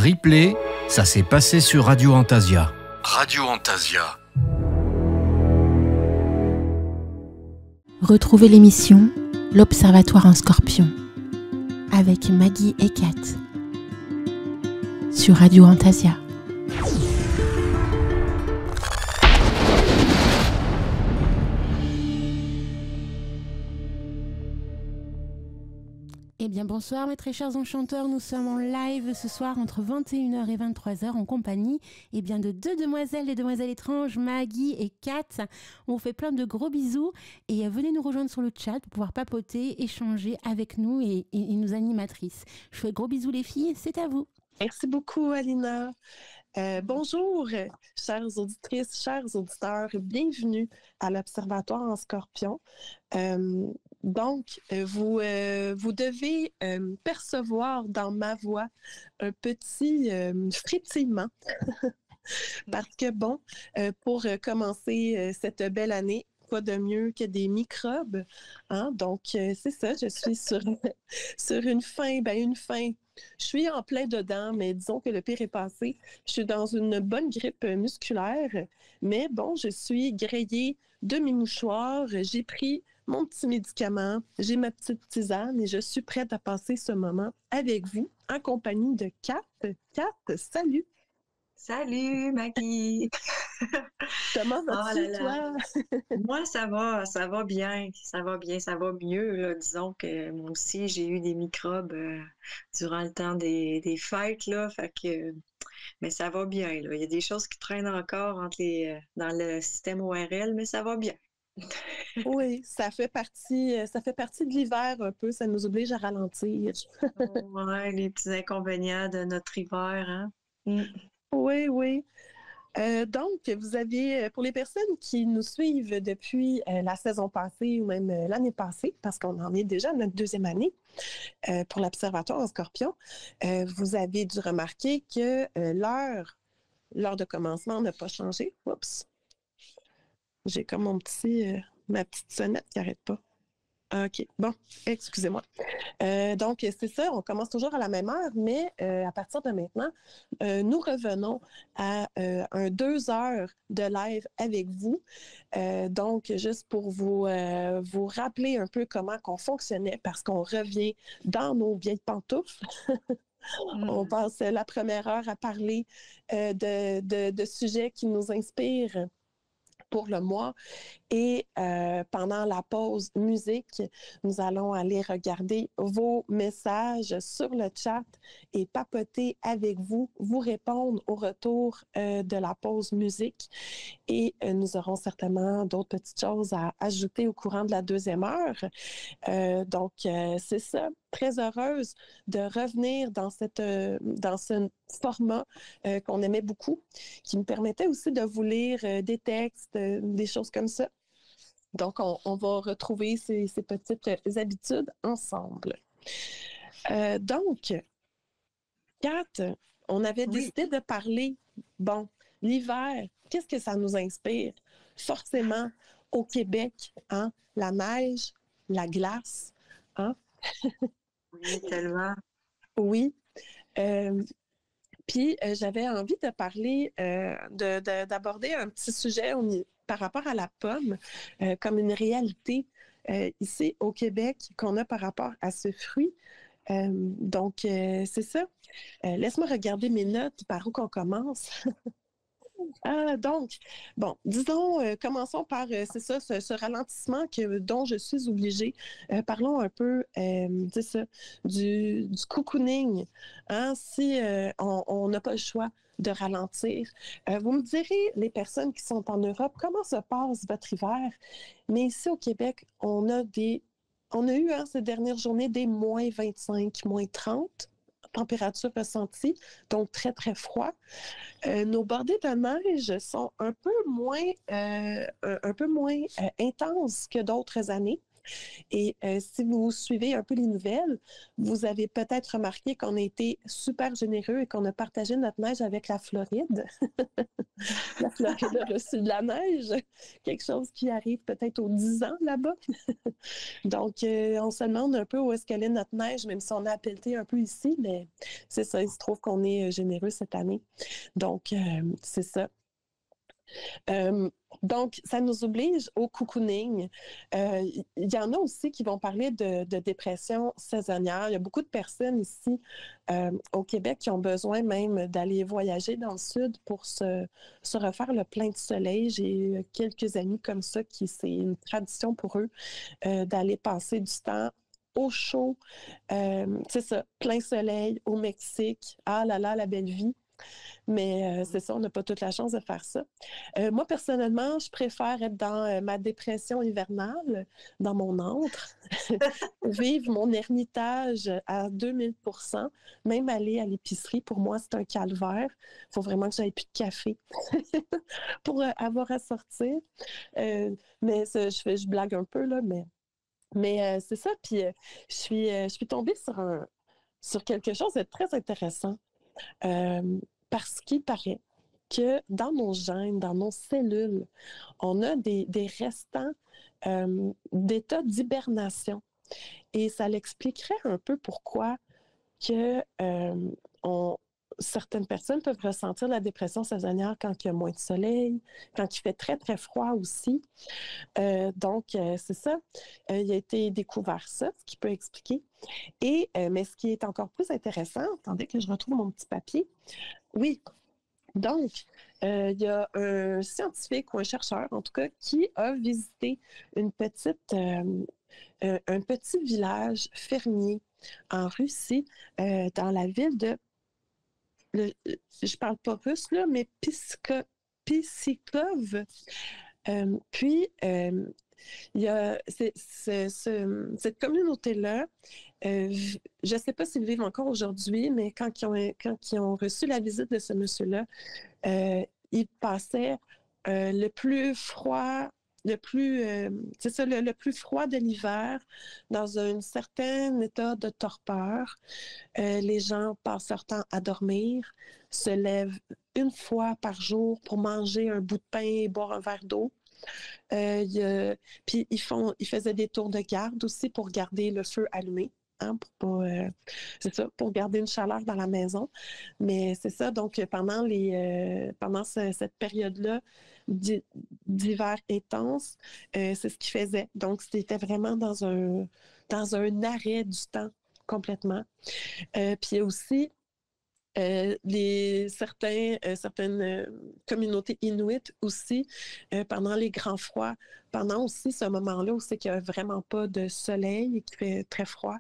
Replay, ça s'est passé sur Radio Antasia. Radio Antasia. Retrouvez l'émission L'Observatoire en Scorpion avec Maggie et Kat sur Radio Antasia. Eh bien bonsoir mes très chers enchanteurs, nous sommes en live ce soir entre 21h et 23h en compagnie de deux demoiselles, les demoiselles étranges, Maggie et Kat. On vous fait plein de gros bisous et venez nous rejoindre sur le chat pour pouvoir papoter, échanger avec nous et nos animatrices. Je fais gros bisous les filles, c'est à vous. Merci beaucoup Alina. Bonjour chères auditrices, chers auditeurs, bienvenue à l'Observatoire en Scorpion. Donc, vous devez percevoir dans ma voix un petit frétillement parce que pour commencer cette belle année, quoi de mieux que des microbes, hein? Donc, c'est ça, je suis sur une fin. Je suis en plein dedans, mais disons que le pire est passé. Je suis dans une bonne grippe musculaire, mais je suis grillée de mes mouchoirs, j'ai pris mon petit médicament, j'ai ma petite tisane et je suis prête à passer ce moment avec vous en compagnie de Kat. Kat, salut! Salut Maggie! Comment vas-tu, toi? Moi, ça va bien, ça va mieux. Là. Disons que moi aussi, j'ai eu des microbes durant le temps des fêtes, là, mais ça va bien. Là. Il y a des choses qui traînent encore dans le système ORL, mais ça va bien. Oui, ça fait partie de l'hiver un peu, ça nous oblige à ralentir. Ouais, les petits inconvénients de notre hiver, hein? Oui. Donc, vous avez, pour les personnes qui nous suivent depuis la saison passée ou même l'année passée, parce qu'on en est déjà à notre deuxième année pour l'Observatoire en Scorpion, vous avez dû remarquer que l'heure de commencement n'a pas changé. Oups! J'ai comme ma petite sonnette qui n'arrête pas. OK. Bon, excusez-moi. Donc, c'est ça, on commence toujours à la même heure, mais à partir de maintenant, nous revenons à 2 heures de live avec vous. Donc, juste pour vous rappeler un peu comment qu'on fonctionnait, parce qu'on revient dans nos vieilles pantoufles. On passe la première heure à parler de sujets qui nous inspirent pour le mois. Et pendant la pause musique, nous allons aller regarder vos messages sur le chat et papoter avec vous, vous répondre au retour de la pause musique. Et nous aurons certainement d'autres petites choses à ajouter au courant de la deuxième heure. Donc, c'est ça. Très heureuse de revenir dans ce format qu'on aimait beaucoup, qui me permettait aussi de vous lire des textes, des choses comme ça. Donc, on va retrouver ces petites habitudes ensemble. Donc, Kat, on avait décidé de parler, l'hiver, qu'est-ce que ça nous inspire? Forcément, au Québec, hein, la neige, la glace, hein? Oui, tellement. Oui. Puis, j'avais envie de parler, d'aborder un petit sujet par rapport à la pomme, comme une réalité ici au Québec qu'on a par rapport à ce fruit. Donc, c'est ça. Laisse-moi regarder mes notes, par où qu'on commence. Donc, disons, commençons par, c'est ça, ce ralentissement dont je suis obligée. Parlons un peu, c'est ça, du cocooning. Hein, si on n'a pas le choix de ralentir. Vous me direz, les personnes qui sont en Europe, comment se passe votre hiver? Mais ici au Québec, on a eu ces dernières journées des moins 25, moins 30 température ressentie, donc très, très froid. Nos bordées de neige sont un peu moins intenses que d'autres années. Et si vous suivez un peu les nouvelles, vous avez peut-être remarqué qu'on a été super généreux et qu'on a partagé notre neige avec la Floride. La Floride a reçu de la neige, quelque chose qui arrive peut-être aux 10 ans là-bas. Donc, on se demande un peu où est-ce qu'elle est notre neige, même si on a pelleté un peu ici, mais c'est ça, il se trouve qu'on est généreux cette année. Donc, c'est ça. Donc, ça nous oblige au cocooning. Il y en a aussi qui vont parler de dépression saisonnière. Il y a beaucoup de personnes ici au Québec qui ont besoin même d'aller voyager dans le sud pour se refaire le plein de soleil. J'ai quelques amis comme ça qui, c'est une tradition pour eux d'aller passer du temps au chaud, c'est ça, plein soleil au Mexique. Ah là là, la belle vie. Mais c'est ça, on n'a pas toute la chance de faire ça. Moi, personnellement, je préfère être dans ma dépression hivernale, dans mon antre, vivre mon ermitage à 2000%, même aller à l'épicerie, pour moi, c'est un calvaire. Il faut vraiment que j'aille plus de café pour avoir à sortir. Mais je blague un peu, là, mais c'est ça. Puis je suis tombée sur quelque chose de très intéressant. Parce qu'il paraît que dans nos gènes, dans nos cellules, on a des restants d'état d'hibernation. Et ça l'expliquerait un peu pourquoi que certaines personnes peuvent ressentir la dépression saisonnière quand il y a moins de soleil, quand il fait très, très froid aussi. Donc, c'est ça. Il a été découvert ça, ce qui peut expliquer. Et, mais ce qui est encore plus intéressant, attendez que je retrouve mon petit papier. Oui, donc, il y a un scientifique ou un chercheur, en tout cas, qui a visité un petit village fermier en Russie, dans la ville de, je parle pas russe, là, mais Pissikov. Puis, il y a cette communauté-là, je ne sais pas s'ils vivent encore aujourd'hui, mais quand ils ont reçu la visite de ce monsieur-là, ils passaient le plus froid, c'est ça, le plus froid de l'hiver dans un certain état de torpeur. Les gens passent leur temps à dormir, se lèvent une fois par jour pour manger un bout de pain et boire un verre d'eau. Puis ils faisaient des tours de garde aussi pour garder le feu allumé. Hein, c'est ça, pour garder une chaleur dans la maison. Mais c'est ça, donc pendant cette période-là d'hiver intense, c'est ce qu'ils faisaient. Donc, c'était vraiment dans un arrêt du temps complètement. Puis aussi, certaines communautés inuites aussi, pendant les grands froids, pendant aussi ce moment-là où c'est qu'il n'y a vraiment pas de soleil et qu'il fait très froid,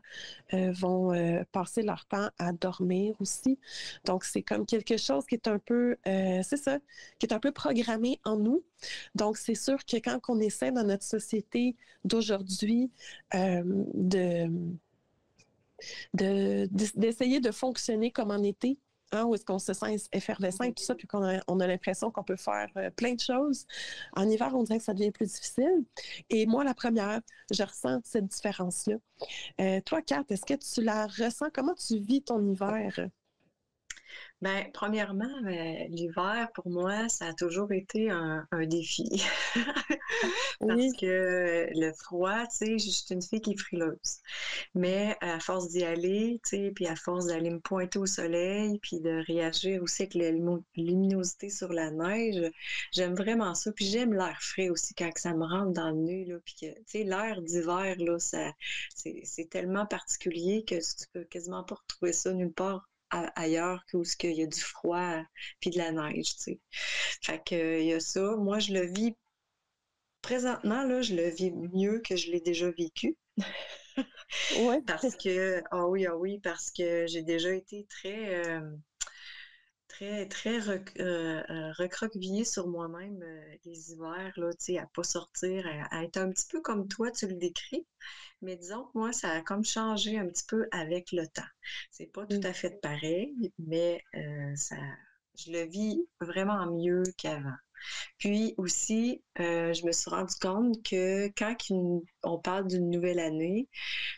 vont passer leur temps à dormir aussi. Donc, c'est comme quelque chose qui est un peu, c'est ça, qui est un peu programmé en nous. Donc, c'est sûr que quand on essaie dans notre société d'aujourd'hui d'essayer de fonctionner comme en été, hein, où est-ce qu'on se sent effervescent et tout ça, puis qu'on a l'impression qu'on peut faire plein de choses. En hiver, on dirait que ça devient plus difficile. Et moi, la première, je ressens cette différence-là. Toi, Kat, est-ce que tu la ressens? Comment tu vis ton hiver? Bien, premièrement, l'hiver, pour moi, ça a toujours été un défi. Parce que le froid, tu sais, je suis une fille qui est frileuse. Mais à force d'y aller, tu sais, puis à force d'aller me pointer au soleil, puis de réagir aussi avec la luminosité sur la neige, j'aime vraiment ça. Puis j'aime l'air frais aussi quand ça me rentre dans le nez, là. Puis que, tu sais, l'air d'hiver, là, c'est tellement particulier que tu peux quasiment pas retrouver ça nulle part ailleurs qu'où il y a du froid puis de la neige, tu sais. Fait que il y a ça. Moi, je le vis présentement, là, je le vis mieux que je l'ai déjà vécu. Ouais. Parce que, ah oui, parce que j'ai déjà été très recroquevillée sur moi-même les hivers, là, tu sais, à pas sortir, à être un petit peu comme toi, tu le décris. Mais disons que moi, ça a comme changé un petit peu avec le temps. C'est pas tout à fait pareil, mais je le vis vraiment mieux qu'avant. Puis aussi, je me suis rendu compte que quand on parle d'une nouvelle année,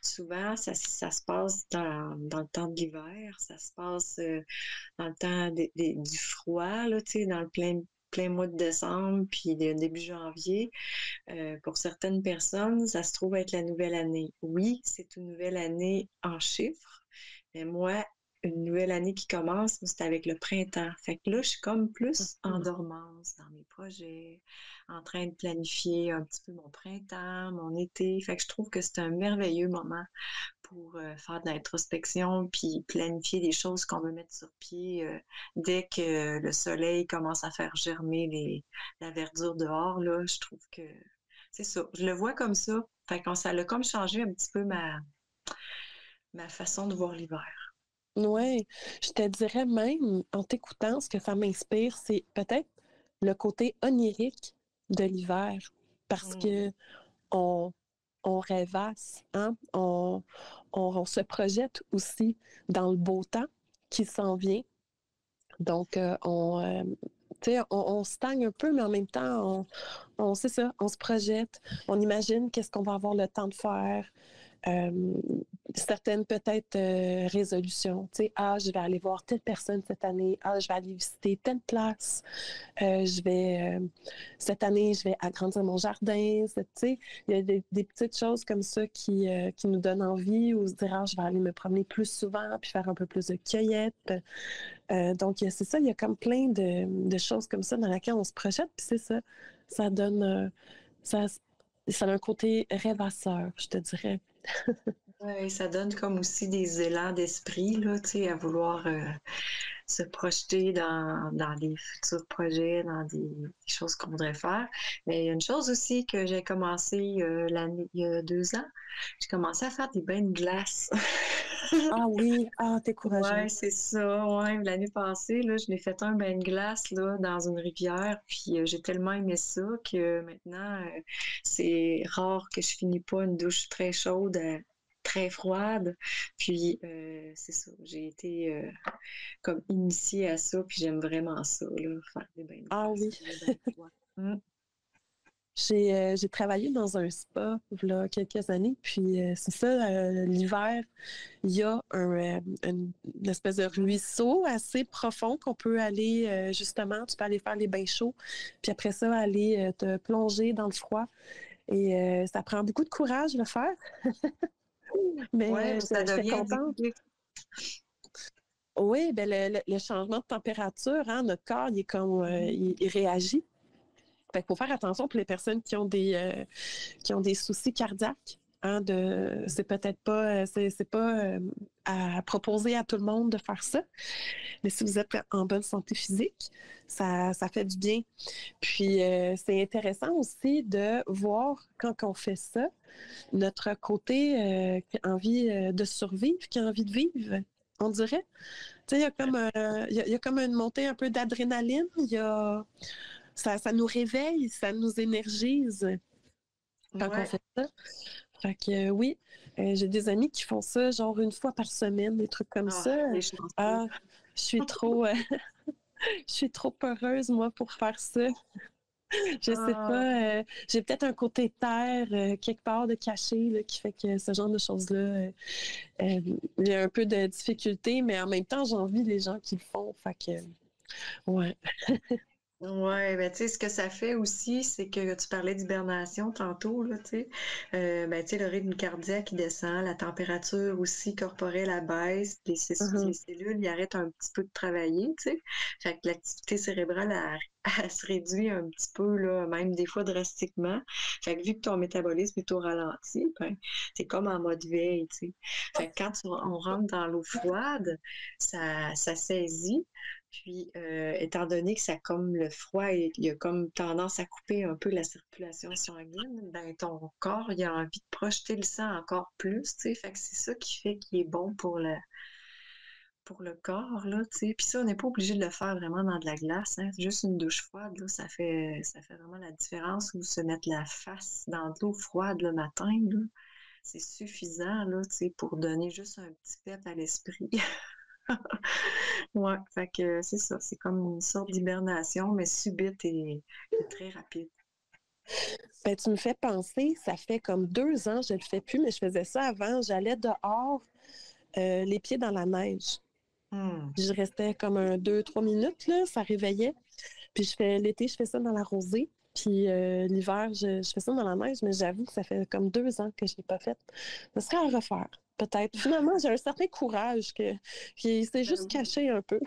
souvent, ça se passe dans le temps de l'hiver, ça se passe dans le temps du froid, là, tu sais, dans le plein mois de décembre, puis début janvier. Pour certaines personnes, ça se trouve être la nouvelle année. Oui, c'est une nouvelle année en chiffres, mais moi, une nouvelle année qui commence, c'est avec le printemps. Fait que là, je suis comme plus en dormance dans mes projets, en train de planifier un petit peu mon printemps, mon été. Fait que je trouve que c'est un merveilleux moment pour faire de l'introspection puis planifier des choses qu'on veut mettre sur pied dès que le soleil commence à faire germer la verdure dehors. Là, je trouve que c'est ça. Je le vois comme ça. Fait que ça a comme changé un petit peu ma façon de voir l'hiver. Oui, je te dirais même, en t'écoutant, ce que ça m'inspire, c'est peut-être le côté onirique de l'hiver. Parce que on, on rêvasse, hein? On se projette aussi dans le beau temps qui s'en vient. Donc, tu sais, on stagne un peu, mais en même temps, c'est ça, on se projette, on imagine qu'est-ce qu'on va avoir le temps de faire. Euh, Certaines peut-être résolutions. Tu sais, je vais aller voir telle personne cette année. Je vais aller visiter telle place. Cette année, je vais agrandir mon jardin. Tu sais, il y a des petites choses comme ça qui nous donnent envie ou se dire, je vais aller me promener plus souvent puis faire un peu plus de cueillette. Donc, c'est ça, il y a comme plein de choses comme ça dans lesquelles on se projette. Puis c'est ça, ça donne, ça, ça a un côté rêvasseur, je te dirais. Oui, ça donne comme aussi des élans d'esprit, là, tu sais, à vouloir se projeter dans des futurs projets, dans des choses qu'on voudrait faire. Mais il y a une chose aussi que j'ai commencé il y a 2 ans, j'ai commencé à faire des bains de glace. Ah oui, t'es courageuse. Ouais, c'est ça. Ouais, l'année passée, là, je l'ai fait un bain de glace là, dans une rivière, puis j'ai tellement aimé ça que maintenant, c'est rare que je finis pas une douche très chaude, très froide. Puis c'est ça, j'ai été comme initiée à ça, puis j'aime vraiment ça, là, faire des bains de Ah glace, oui. des bains froids. J'ai travaillé dans un spa il y a quelques années, puis c'est ça, l'hiver, il y a une espèce de ruisseau assez profond qu'on peut aller, justement, tu peux aller faire les bains chauds, puis après ça, aller te plonger dans le froid. Et ça prend beaucoup de courage de le faire, Ouais, mais mais ça j'étais devient contente. addictif. Oui, ben le changement de température, hein, notre corps, il est comme, il réagit. Fait qu'il faut faire attention pour les personnes qui ont des soucis cardiaques. Hein, c'est peut-être pas, c'est pas à proposer à tout le monde de faire ça. Mais si vous êtes en bonne santé physique, ça fait du bien. Puis c'est intéressant aussi de voir quand on fait ça, notre côté qui a envie de survivre, qui a envie de vivre. On dirait. Tu sais, il y a comme une montée un peu d'adrénaline. Ça nous réveille, ça nous énergise quand on Ouais. fait ça. Fait que oui, j'ai des amis qui font ça genre une fois par semaine, des trucs comme Ah, ça. les chanceux. Ah, je suis trop, je suis trop peureuse, moi, pour faire ça. Je sais Ah, pas, j'ai peut-être un côté terre quelque part de caché là, qui fait que ce genre de choses-là, il y a un peu de difficulté, mais en même temps, j'envie les gens qui le font. Fait que, ouais. ouais, ben tu sais, ce que ça fait aussi, c'est que tu parlais d'hibernation tantôt, là, tu sais. Ben tu sais, le rythme cardiaque qui descend, la température aussi corporelle à baisse, les Mhm. cellules, ils arrêtent un petit peu de travailler, tu sais. Fait que l'activité cérébrale, elle se réduit un petit peu, là, même des fois drastiquement. Fait que vu que ton métabolisme est au ralenti, ben, t'es comme en mode veille, tu sais. Fait que quand on rentre dans l'eau froide, ça saisit. Puis, étant donné que ça comme le froid, il a comme tendance à couper un peu la circulation sanguine, ben ton corps, il a envie de projeter le sang encore plus, tu sais. Fait que c'est ça qui fait qu'il est bon pour le corps, là, tu sais. Puis ça, on n'est pas obligé de le faire vraiment dans de la glace, hein. Juste une douche froide, là, ça fait vraiment la différence. Ou se mettre la face dans de l'eau froide le matin, là, c'est suffisant, là, tu sais, pour donner juste un petit pep à l'esprit. Ouais, fait que c'est ça. C'est comme une sorte d'hibernation, mais subite et très rapide. Ben, tu me fais penser, ça fait comme 2 ans, je le fais plus, mais je faisais ça avant. J'allais dehors, les pieds dans la neige. Hmm. Je restais comme 2, 3 minutes, là, ça réveillait. Puis l'été, je fais ça dans la rosée. Puis l'hiver, je fais ça dans la neige, mais j'avoue que ça fait comme 2 ans que je l'ai pas fait. Ce serait à refaire, peut-être. Finalement, j'ai un certain courage qui s'est juste Oui. caché un peu.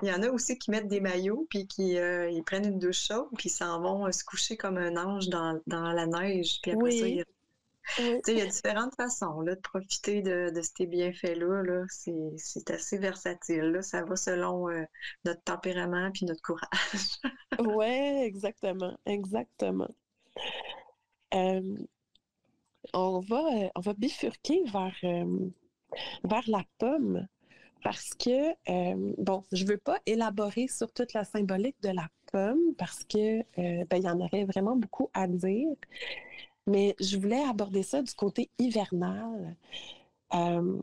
Il y en a aussi qui mettent des maillots, puis qui ils prennent une douche chaude, puis ils s'en vont se coucher comme un ange dans la neige. Puis après ça, Oui, oui. il y a différentes façons là, de profiter de ces bienfaits-là. Là. C'est assez versatile. Là. Ça va selon notre tempérament puis notre courage. Ouais, exactement, exactement. Euh, on va bifurquer vers la pomme parce que, bon, je veux pas élaborer sur toute la symbolique de la pomme parce que, ben, il y en aurait vraiment beaucoup à dire, mais je voulais aborder ça du côté hivernal. Euh,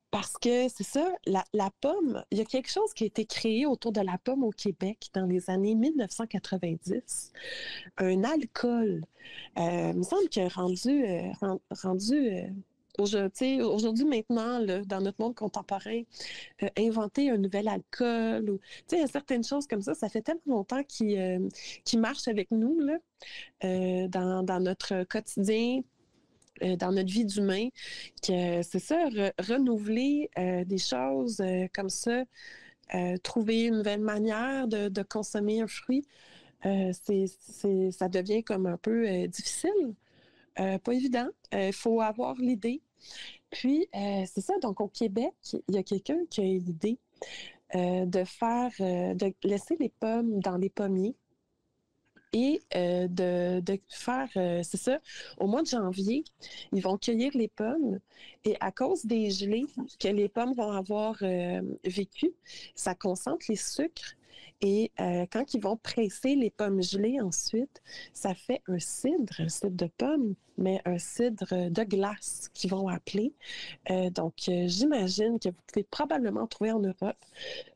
Parce que c'est ça, la pomme, il y a quelque chose qui a été créé autour de la pomme au Québec dans les années 1990, un alcool. Il me semble qu'il a aujourd'hui maintenant, là, dans notre monde contemporain, inventer un nouvel alcool ou certaines choses comme ça fait tellement longtemps qu'il marche avec nous là, dans notre quotidien, dans notre vie d'humain, que c'est ça, renouveler des choses comme ça, trouver une nouvelle manière de consommer un fruit, ça devient comme un peu difficile, pas évident. Il faut avoir l'idée. Puis, c'est ça, donc au Québec, il y a quelqu'un qui a eu l'idée de laisser les pommes dans les pommiers et de faire, c'est ça, au mois de janvier, ils vont cueillir les pommes et à cause des gelées que les pommes vont avoir vécues, ça concentre les sucres et quand ils vont presser les pommes gelées ensuite, ça fait un cidre de pomme, mais un cidre de glace qu'ils vont appeler. Donc, j'imagine que vous pouvez probablement trouver en Europe.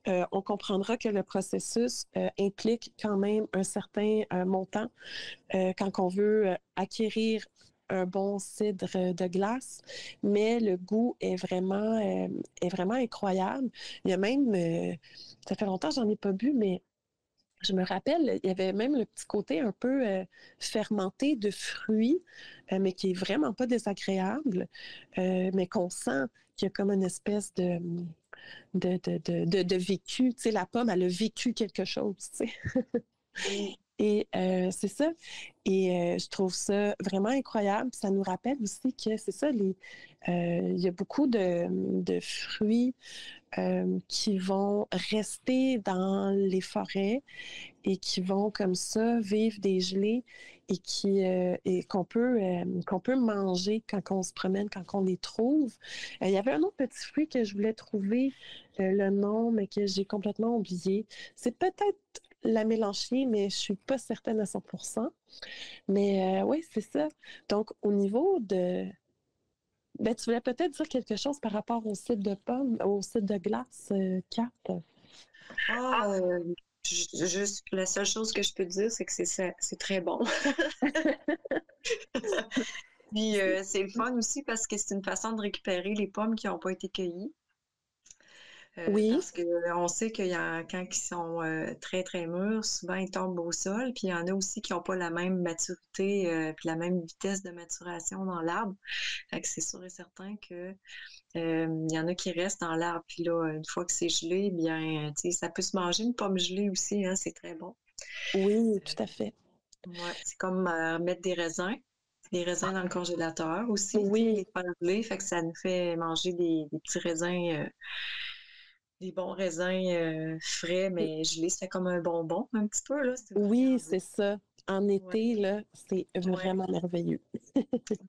On comprendra que le processus implique quand même un certain montant quand on veut acquérir un bon cidre de glace, mais le goût est vraiment incroyable. Il y a même, ça fait longtemps que j'en ai pas bu, mais je me rappelle, il y avait même le petit côté un peu fermenté de fruits, mais qui est vraiment pas désagréable, mais qu'on sent qu'il y a comme une espèce de vécu. Tu sais, la pomme, elle a vécu quelque chose, tu sais. Oui. Et c'est ça. Et je trouve ça vraiment incroyable. Ça nous rappelle aussi que c'est ça, il y a beaucoup de fruits qui vont rester dans les forêts et qui vont comme ça vivre des gelées et qu'on peut manger quand on se promène, quand on les trouve. Il y avait un autre petit fruit que je voulais trouver le nom, mais que j'ai complètement oublié. C'est peut-être la mélanchier, mais je suis pas certaine à 100%. Mais oui, c'est ça. Donc, au niveau de... Ben, tu voulais peut-être dire quelque chose par rapport au cidre de pomme, au cidre de glace, Kat? Ah, juste la seule chose que je peux dire, c'est que c'est très bon. Puis c'est le fun aussi parce que c'est une façon de récupérer les pommes qui n'ont pas été cueillies. Oui, Parce qu'on sait quand ils sont très, très mûrs, souvent ils tombent au sol. Puis il y en a aussi qui n'ont pas la même maturité puis la même vitesse de maturation dans l'arbre. Fait que c'est sûr et certain que il y en a qui restent dans l'arbre. Puis là, une fois que c'est gelé, bien, tu sais, ça peut se manger une pomme gelée aussi, hein, c'est très bon. oui, tout à fait. Ouais, c'est comme mettre des raisins dans le congélateur aussi, tu sais, Oui, les faire geler, fait que ça nous fait manger des petits raisins, des bons raisins frais, mais gelés, c'est comme un bonbon un petit peu, là, c'est une oui, friandise. c'est ça. En Ouais, été, là, c'est ouais, vraiment merveilleux.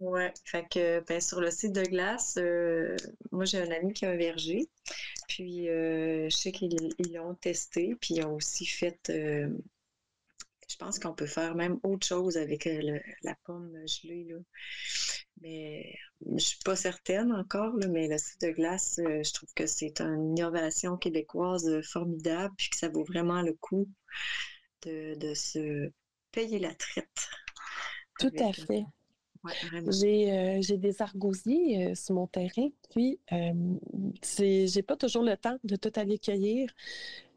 ouais. Fait que, ben, sur le site de glace, moi, j'ai un ami qui a un verger, puis je sais qu'ils l'ont testé, puis ils ont aussi fait, je pense qu'on peut faire même autre chose avec la pomme gelée, là. Mais je suis pas certaine encore, là, mais le cidre de glace, je trouve que c'est une innovation québécoise formidable, puis que ça vaut vraiment le coup de se payer la traite Tout à avec. fait. Ouais, vraiment. J'ai des argosiers sur mon terrain, puis j'ai pas toujours le temps de tout aller cueillir.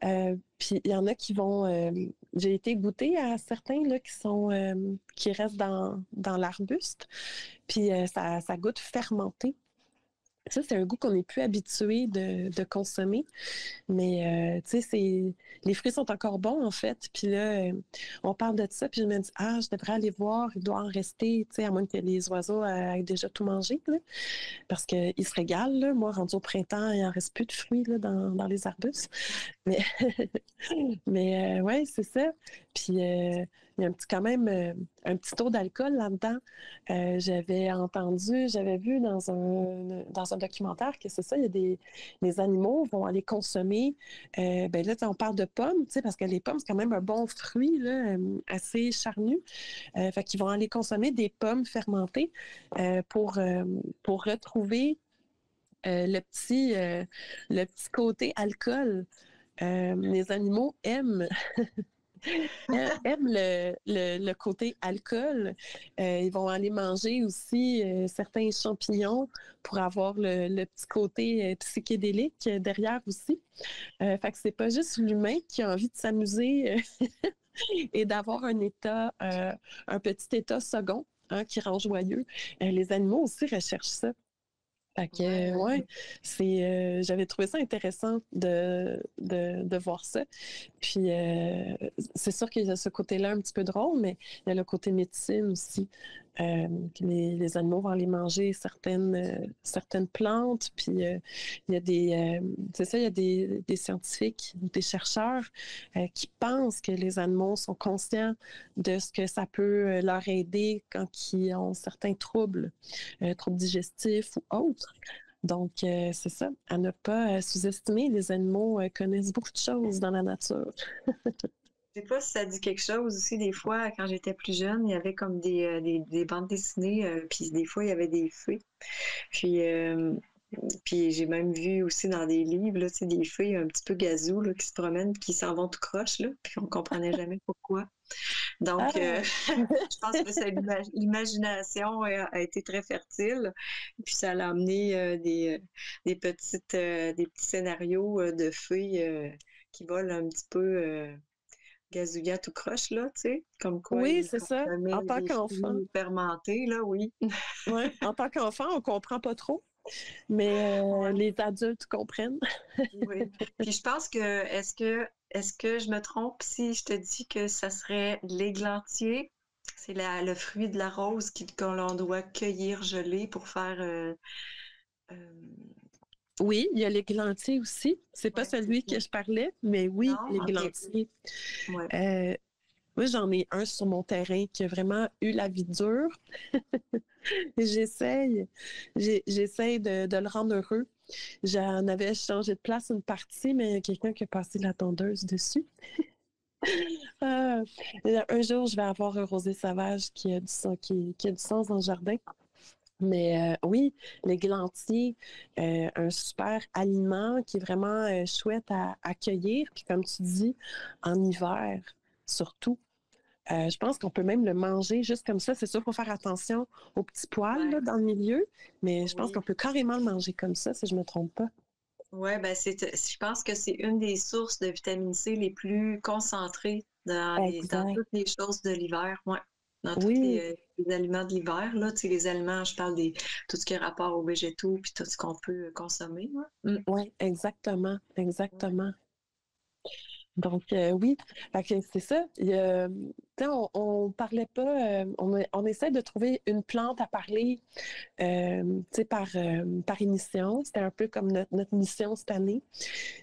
Puis il y en a qui vont. J'ai été goûter à certains là, qui restent dans l'arbuste, puis ça goûte fermenté. Ça, c'est un goût qu'on n'est plus habitué de consommer. Mais, tu sais, les fruits sont encore bons, en fait. Puis là, on parle de ça, puis je me dis, ah, je devrais aller voir, il doit en rester, tu sais, à moins que les oiseaux aient déjà tout mangé, là, parce qu'ils se régalent, là. Moi, rendu au printemps, il n'en reste plus de fruits, là, dans les arbustes. Mais, mais ouais, c'est ça. Puis, il y a quand même un petit taux d'alcool là-dedans. J'avais vu dans un documentaire que c'est ça, il y a les animaux vont aller consommer. Ben là, on parle de pommes, tu sais, parce que les pommes, c'est quand même un bon fruit, là, assez charnu. Fait qu'ils vont aller consommer des pommes fermentées pour retrouver le petit côté alcool. Les animaux aiment le côté alcool. Ils vont aller manger aussi certains champignons pour avoir le petit côté psychédélique derrière aussi. Fait que c'est pas juste l'humain qui a envie de s'amuser et d'avoir un petit état second, hein, qui rend joyeux. Les animaux aussi recherchent ça. Fait que, ouais, j'avais trouvé ça intéressant de voir ça. Puis, c'est sûr qu'il y a ce côté-là un petit peu drôle, mais il y a le côté médecine aussi. Que les animaux vont aller manger certaines plantes. Puis, il y a c'est ça, il y a des scientifiques, des chercheurs qui pensent que les animaux sont conscients de ce que ça peut leur aider quand ils ont certains troubles digestifs ou autres. Donc, c'est ça, à ne pas sous-estimer. Les animaux connaissent beaucoup de choses dans la nature. Je sais pas si ça dit quelque chose aussi, des fois, quand j'étais plus jeune, il y avait comme des bandes dessinées, puis des fois, il y avait des fées. Puis, puis j'ai même vu aussi dans des livres, là, tu sais, des fées un petit peu gazou, là, qui se promènent, qui s'en vont tout croche, là, puis on comprenait jamais pourquoi. Donc, je pense que l'imagination a été très fertile. Puis ça l'a amené des petits scénarios de fées qui volent un petit peu gazouillat tout croche, là, tu sais, comme quoi Oui, ils c'est ça. En consommaient tant des qu'enfant. fruits fermentés, là, oui. Ouais, en tant qu'enfant, on comprend pas trop, mais Ouais. les adultes comprennent. Oui. Puis je pense que est-ce que je me trompe si je te dis que ça serait l'églantier? C'est le fruit de la rose que l'on doit cueillir gelé pour faire euh, Oui, il y a l'églantier aussi. C'est pas ouais, c'est celui ça. que je parlais, mais oui, Non? OK. l'églantier. Ouais. Euh, Moi, j'en ai un sur mon terrain qui a vraiment eu la vie dure. J'essaye, j'essaye de le rendre heureux. J'en avais changé de place une partie, mais il y a quelqu'un qui a passé la tondeuse dessus. Ah, un jour, je vais avoir un rosé sauvage qui a du sens, qui a du sens dans le jardin. Mais oui, l'églantier, un super aliment qui est vraiment chouette à cueillir. Puis comme tu dis, en hiver, surtout. Je pense qu'on peut même le manger juste comme ça. C'est sûr qu'il faut faire attention aux petits poils là, Ouais. dans le milieu, mais je pense qu'on Oui. peut carrément le manger comme ça, si je ne me trompe pas. Ouais, ben je pense que c'est une des sources de vitamine C les plus concentrées dans Exact. toutes les choses de l'hiver. Ouais. Dans tous Oui, les aliments de l'hiver, là, tu sais, les aliments, je parle tout ce qui est rapport aux végétaux puis tout ce qu'on peut consommer. Ouais. oui, exactement, exactement. Donc, oui, fait que c'est ça. Tu sais, on parlait pas, on essaie de trouver une plante à parler, tu sais, par émission. C'était un peu comme notre mission cette année.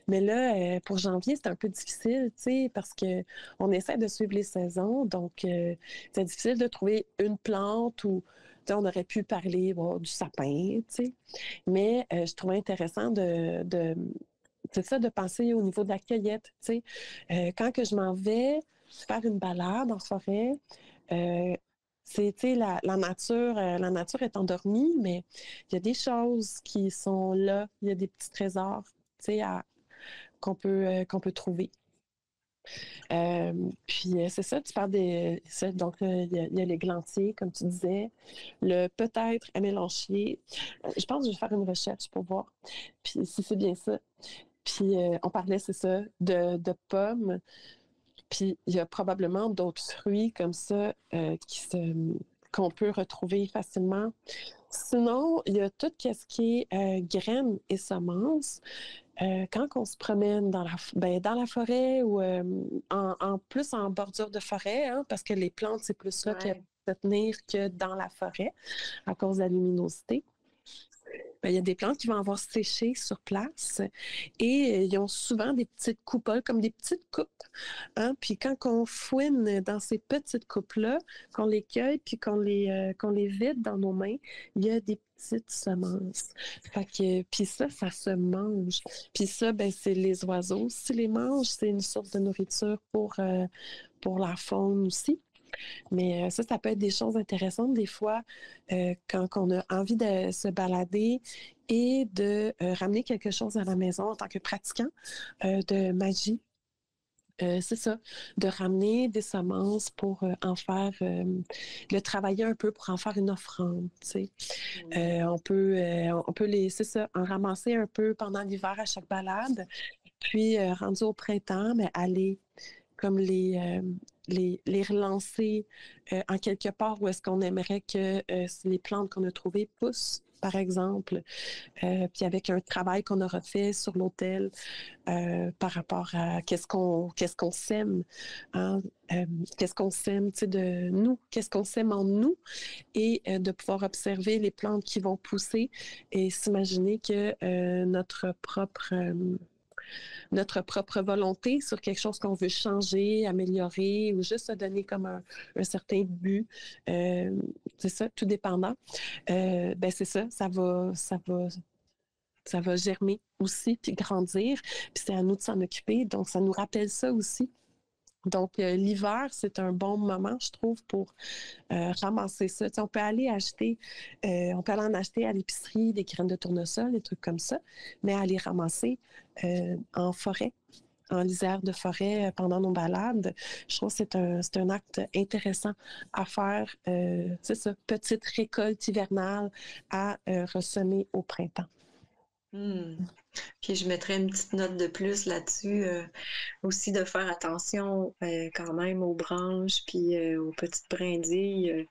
Mais là, pour janvier, c'est un peu difficile, tu sais, parce que on essaie de suivre les saisons. Donc, c'est difficile de trouver une plante où, tu sais, on aurait pu parler bon, du sapin, tu sais. Mais je trouvais intéressant c'est ça, de penser au niveau de la cueillette, tu sais. Quand que je m'en vais faire une balade en forêt, C'est, tu sais, la nature est endormie, mais il y a des choses qui sont là. Il y a des petits trésors, tu sais, qu'on peut trouver. Puis c'est ça, tu parles des. Donc, il y a l'églantier, comme tu disais, le peut-être à mélanchier. Je pense que je vais faire une recherche pour voir. Puis si c'est bien ça. Puis on parlait, c'est ça, de pommes. Puis il y a probablement d'autres fruits comme ça qu'on peut retrouver facilement. Sinon, il y a tout ce qui est graines et semences. Quand on se promène dans la forêt ou plus en bordure de forêt, hein, parce que les plantes, c'est plus là qu'elles peuvent se tenir que dans la forêt à cause de la luminosité. Ben, il y a des plantes qui vont avoir séché sur place et ils ont souvent des petites coupoles, comme des petites coupes. Hein? Puis quand on fouine dans ces petites coupes-là, qu'on les cueille puis qu'on les vide dans nos mains, il y a des petites semences. Puis ça se mange. Puis ça, ben, c'est les oiseaux. S'ils les mangent, c'est une source de nourriture pour la faune aussi. Mais ça peut être des choses intéressantes des fois quand on a envie de se balader et de ramener quelque chose à la maison en tant que pratiquant de magie. C'est ça, de ramener des semences pour en faire, le travailler un peu pour en faire une offrande, tu sais. On peut c'est ça, en ramasser un peu pendant l'hiver à chaque balade, puis rendu au printemps, mais aller comme les relancer en quelque part où est-ce qu'on aimerait que les plantes qu'on a trouvées poussent, par exemple, puis avec un travail qu'on aura fait sur l'autel par rapport à qu'est-ce qu'on sème, hein, qu'est-ce qu'on sème, tu sais, de nous, qu'est-ce qu'on sème en nous, et de pouvoir observer les plantes qui vont pousser et s'imaginer que notre propre volonté sur quelque chose qu'on veut changer, améliorer ou juste se donner comme un certain but. C'est ça, tout dépendant. Ben c'est ça, ça va germer aussi puis grandir. Puis c'est à nous de s'en occuper. Donc, ça nous rappelle ça aussi. Donc, l'hiver, c'est un bon moment, je trouve, pour ramasser ça. Tu sais, on peut aller en acheter à l'épicerie des graines de tournesol, des trucs comme ça, mais aller ramasser en forêt, en lisière de forêt pendant nos balades, je trouve que c'est un acte intéressant à faire. C'est ça, petite récolte hivernale à ressemer au printemps. Puis je mettrais une petite note de plus là-dessus, aussi de faire attention quand même aux branches puis aux petites brindilles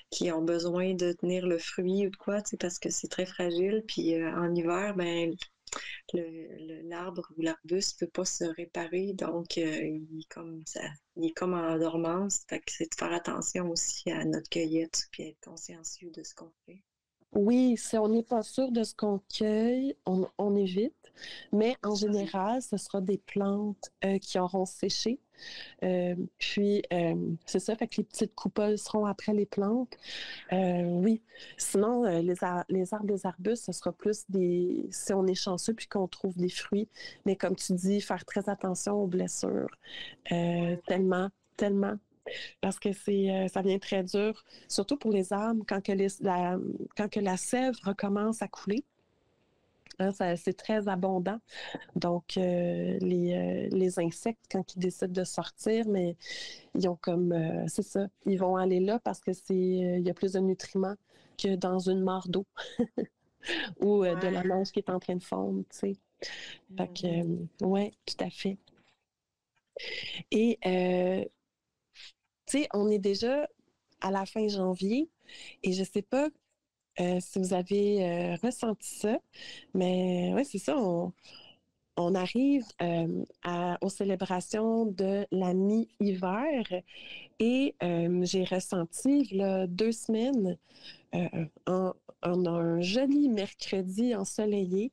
qui ont besoin de tenir le fruit ou de quoi, parce que c'est très fragile. Puis en hiver, ben l'arbre ou l'arbuste ne peut pas se réparer, donc il est comme en dormance. Fait que c'est de faire attention aussi à notre cueillette puis être consciencieux de ce qu'on fait. Oui, si on n'est pas sûr de ce qu'on cueille, on évite. Mais en général, ce sera des plantes qui auront séché. Puis, c'est ça, fait que les petites coupoles seront après les plantes. Oui. Sinon, les arbres, les arbustes, ce sera plus si on est chanceux puis qu'on trouve des fruits. Mais comme tu dis, faire très attention aux blessures. Tellement, tellement. Parce que ça devient très dur, surtout pour les arbres, quand que la sève recommence à couler. Hein, c'est très abondant. Donc, les insectes, quand ils décident de sortir, mais ils ont comme, c'est ça, ils vont aller là parce que il y a plus de nutriments que dans une mare d'eau ou de la neige qui est en train de fondre, tu sais. Fait que, ouais, tout à fait. Et, tu sais, on est déjà à la fin janvier et je sais pas si vous avez ressenti ça, mais ouais, c'est ça, on arrive aux célébrations de la mi-hiver et j'ai ressenti, là, 2 semaines, en un joli mercredi ensoleillé,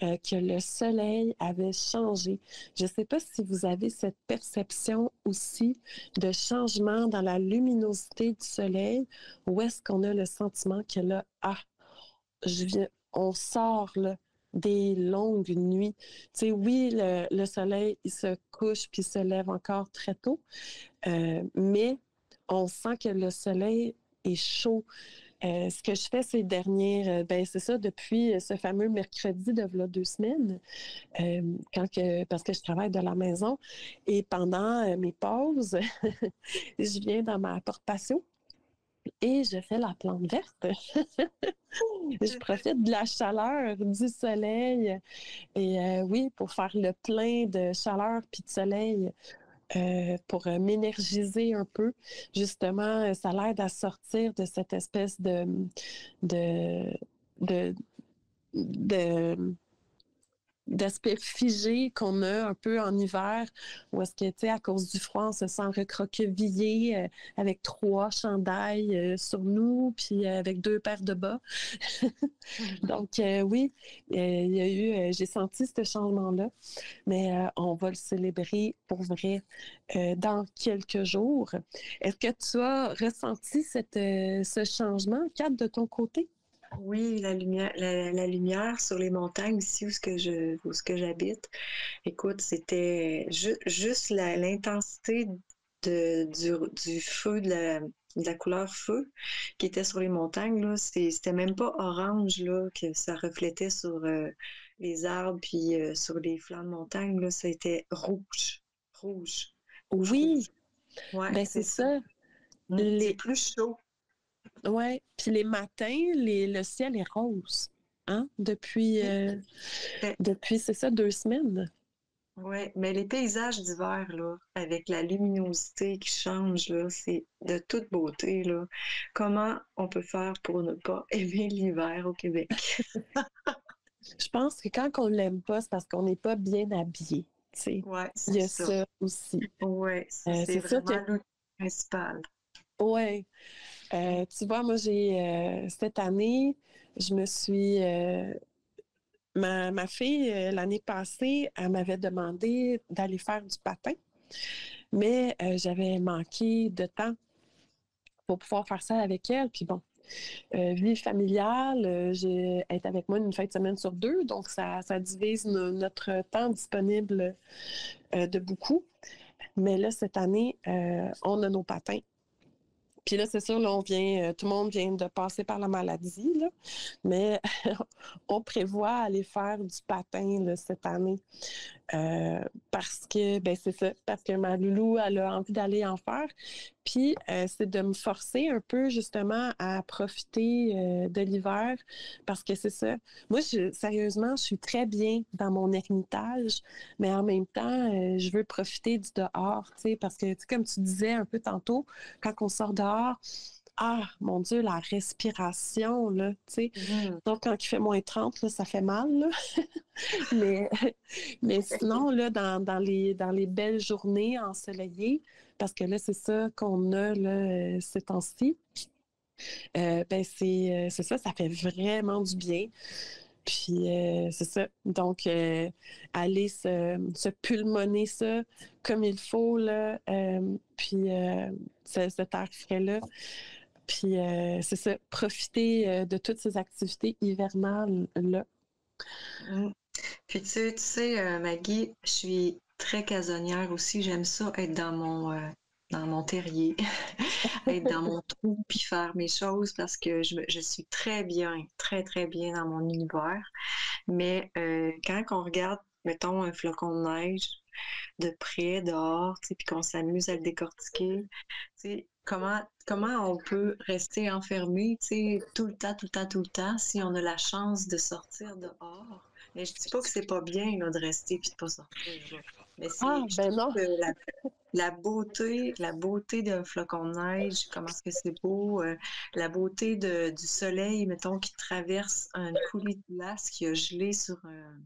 que le soleil avait changé. Je ne sais pas si vous avez cette perception aussi de changement dans la luminosité du soleil, ou est-ce qu'on a le sentiment que là, on sort là, des longues nuits. Tu sais, oui, le soleil, il se couche puis se lève encore très tôt, mais on sent que le soleil et chaud. Ce que je fais ces dernières, c'est ça, depuis ce fameux mercredi de v'là 2 semaines, parce que je travaille de la maison. Et pendant mes pauses, je viens dans ma porte patio et je fais la plante verte. Je profite de la chaleur, du soleil. Et oui, pour faire le plein de chaleur puis de soleil, pour m'énergiser un peu. Justement, ça l'aide à sortir de cette espèce de, de, de d'aspect figé qu'on a un peu en hiver, où est-ce que, tu sais, à cause du froid, on se sent recroquevillé avec 3 chandails sur nous, puis avec 2 paires de bas. Donc, oui, il y a eu, j'ai senti ce changement-là, mais on va le célébrer pour vrai dans quelques jours. Est-ce que tu as ressenti ce changement, Kat, de ton côté? Oui, la lumière sur les montagnes ici où ce que j'habite. Écoute, c'était juste l'intensité du feu, de la couleur feu qui était sur les montagnes, là. C'était même pas orange, là, que ça reflétait sur les arbres puis sur les flancs de montagne, là. C'était rouge. Rouge. Oui, Ouais, ben c'est ça. C'est plus chaud. Oui, puis les matins, le ciel est rose, hein, depuis, c'est ça, 2 semaines. Oui, mais les paysages d'hiver, là, avec la luminosité qui change, là, c'est de toute beauté, là. Comment on peut faire pour ne pas aimer l'hiver au Québec? Je pense que quand on l'aime pas, c'est parce qu'on n'est pas bien habillé, tu sais. Oui, Il c'est y a ça. ça aussi. Oui, c'est C'est ça que, vraiment l'outil principal. ouais, tu vois, moi, cette année, je me suis, ma fille, l'année passée, elle m'avait demandé d'aller faire du patin, mais j'avais manqué de temps pour pouvoir faire ça avec elle. Puis bon, vie familiale, elle est avec moi une fin de semaine sur 2, donc ça divise notre temps disponible de beaucoup. Mais là, cette année, on a nos patins. Puis là, c'est sûr, là, tout le monde vient de passer par la maladie, là, mais on prévoit aller faire du patin là, cette année. Parce que, c'est ça, parce que ma loulou, elle a envie d'aller en faire. Puis, c'est de me forcer un peu, justement, à profiter de l'hiver. Parce que c'est ça. Moi, sérieusement, je suis très bien dans mon ermitage, mais en même temps, je veux profiter du dehors, tu sais, parce que, tu sais, comme tu disais un peu tantôt, quand on sort dehors, ah, mon Dieu, la respiration, là, tu sais. Donc, quand il fait -30, là, ça fait mal, là. mais, mais sinon, là, dans les belles journées ensoleillées, parce que là, c'est ça qu'on a, là, ces temps-ci, c'est ça, ça fait vraiment du bien. Puis, c'est ça. Donc, aller se pulmoner ça comme il faut, là, puis cet air frais-là. Puis, c'est ça, profiter de toutes ces activités hivernales-là. Puis tu sais, Maggie, je suis très casanière aussi. J'aime ça être dans mon terrier, être dans mon trou, puis faire mes choses parce que je suis très bien, très, très bien dans mon univers. Mais quand on regarde, mettons, un flocon de neige de près, dehors, tu sais, puis qu'on s'amuse à le décortiquer, tu sais, comment on peut rester enfermé, tu sais, tout le temps, tout le temps, tout le temps, si on a la chance de sortir dehors? Mais je dis pas que c'est pas bien là, de rester puis de pas sortir, là. Mais je trouve Non. que la beauté d'un flocon de neige, comment est-ce que c'est beau, la beauté du soleil, mettons, qui traverse une coulée de glace qui a gelé sur un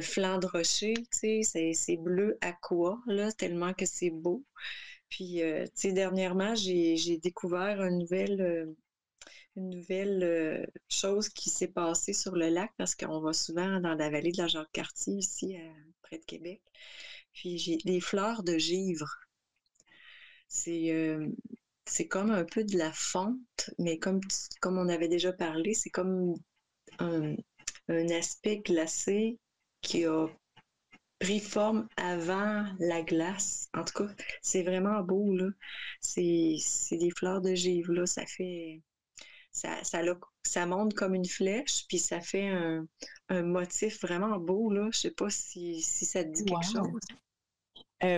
flanc de rocher, tu sais, c'est bleu aqua, là, tellement que c'est beau. Puis, tu sais, dernièrement, j'ai découvert une nouvelle chose qui s'est passée sur le lac parce qu'on va souvent dans la vallée de la Jacques-Cartier, ici, près de Québec. Puis, j'ai des fleurs de givre. C'est comme un peu de la fonte, mais comme on avait déjà parlé, c'est comme un aspect glacé qui a pris forme avant la glace. En tout cas, c'est vraiment beau, là. C'est des fleurs de givre, là. Ça monte comme une flèche, puis ça fait un motif vraiment beau, là. Je sais pas si ça te dit quelque Wow. chose.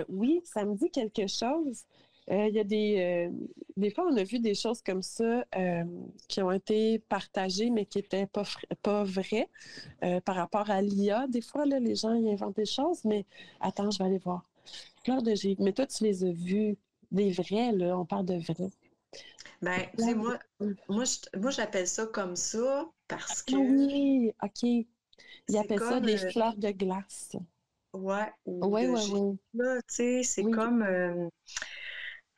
Oui, ça me dit quelque chose. Il y a des fois, on a vu des choses comme ça qui ont été partagées, mais qui n'étaient pas vraies par rapport à l'IA. Des fois, là, les gens ils inventent des choses, mais attends, je vais aller voir. Fleurs de givre. Mais toi, tu les as vus, des vrais, là, on parle de vrais. Ben, tu sais, moi, j'appelle ça comme ça parce Ah que oui, OK. Ils c'est appellent ça comme, des fleurs de glace. ouais, ou Oui, de oui, givre, oui. là, tu sais, c'est Oui. comme,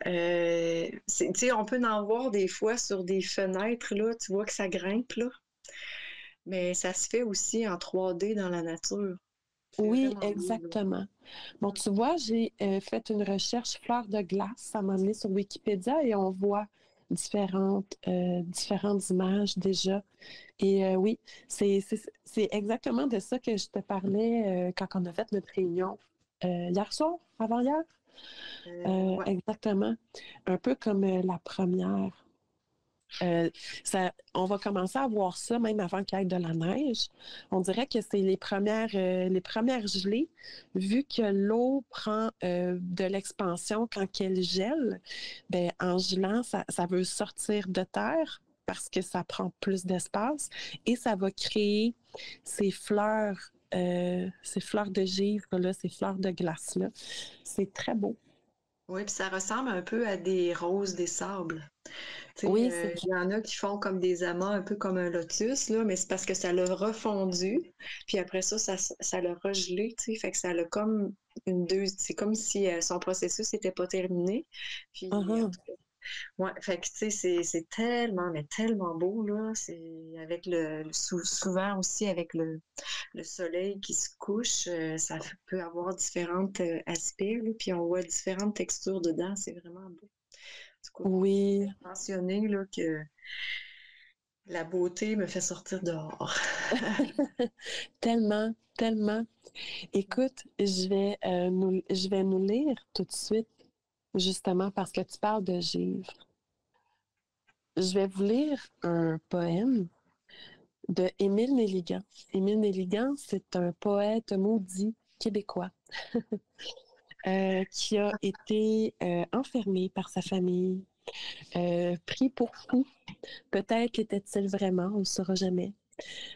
tu sais, on peut en voir des fois sur des fenêtres, là, tu vois que ça grimpe, là, mais ça se fait aussi en 3D dans la nature. C'est Oui, vraiment beau, là. exactement. Bon, tu vois, j'ai fait une recherche fleurs de glace. Ça m'a amené sur Wikipédia et on voit différentes images déjà. Et oui, c'est exactement de ça que je te parlais quand on a fait notre réunion hier soir, avant-hier. Ouais. Exactement. Un peu comme la première. On va commencer à voir ça même avant qu'il y ait de la neige. On dirait que c'est les premières gelées, vu que l'eau prend de l'expansion quand elle gèle, ben, en gelant, ça veut sortir de terre parce que ça prend plus d'espace et ça va créer ces fleurs de givre, là, ces fleurs de glace-là. C'est très beau. Oui, puis ça ressemble un peu à des roses des sables. Tu sais, Oui, c'est il y en a qui font comme des amas, un peu comme un lotus, là, mais c'est parce que ça l'a refondu, puis après ça l'a regelé, tu sais, fait que ça l'a comme c'est comme si son processus n'était pas terminé. Puis, en uh-huh. tout cas, ouais, fait que, tu sais, c'est tellement, mais tellement beau, là, c'est avec souvent aussi avec le soleil qui se couche, ça peut avoir différents aspects, là, puis on voit différentes textures dedans, c'est vraiment beau. Du coup, Oui. mentionner là, que la beauté me fait sortir dehors. Tellement, tellement. Écoute, je vais nous lire tout de suite, justement parce que tu parles de givre. Je vais vous lire un poème de Émile Nelligan. Émile Nelligan, c'est un poète maudit québécois qui a été enfermé par sa famille, pris pour fou. Peut-être l'était-il vraiment, on ne le saura jamais.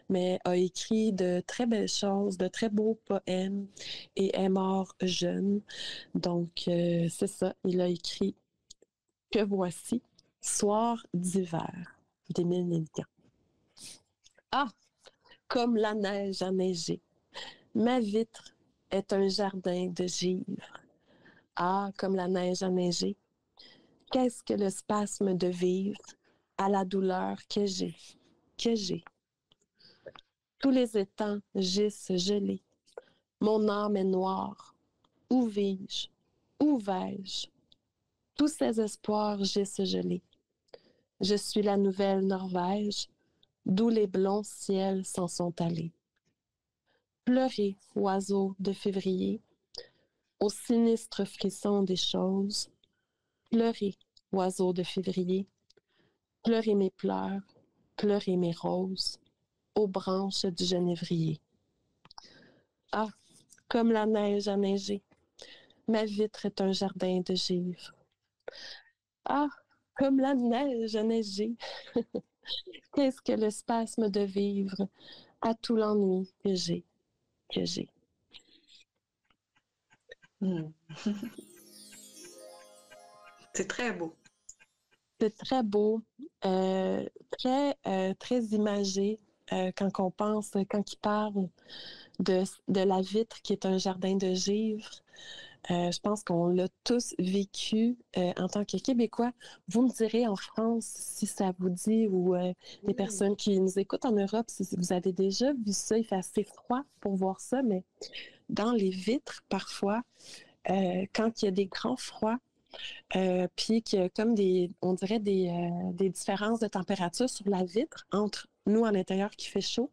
Mais a écrit de très belles choses, de très beaux poèmes et est mort jeune. Donc, c'est ça, il a écrit Que voici, Soir d'hiver d'Émile Nelligan. Ah, comme la neige a neigé, ma vitre est un jardin de givre. Ah, comme la neige a neigé, qu'est-ce que le spasme de vivre à la douleur que j'ai. Tous les étangs gisent gelés, mon âme est noire. Où vis-je? Où vais-je? Tous ces espoirs gisent gelés. Je suis la nouvelle Norvège, d'où les blonds ciels s'en sont allés. Pleurez, oiseaux de février, au sinistre frisson des choses. Pleurez, oiseaux de février, pleurez mes pleurs, pleurez mes roses, aux branches du genévrier. Ah, comme la neige a neigé, ma vitre est un jardin de givre. Ah, comme la neige a neigé, qu'est-ce que le spasme de vivre à tout l'ennui que j'ai. Mm. C'est très beau. C'est très beau, très imagé quand on pense, quand il parle de la vitre qui est un jardin de givre. Je pense qu'on l'a tous vécu en tant que Québécois. Vous me direz en France si ça vous dit ou les personnes qui nous écoutent en Europe, si vous avez déjà vu ça. Il fait assez froid pour voir ça, mais dans les vitres, parfois, quand il y a des grands froids, puis qu'il y a comme on dirait des différences de température sur la vitre entre nous à l'intérieur qui fait chaud,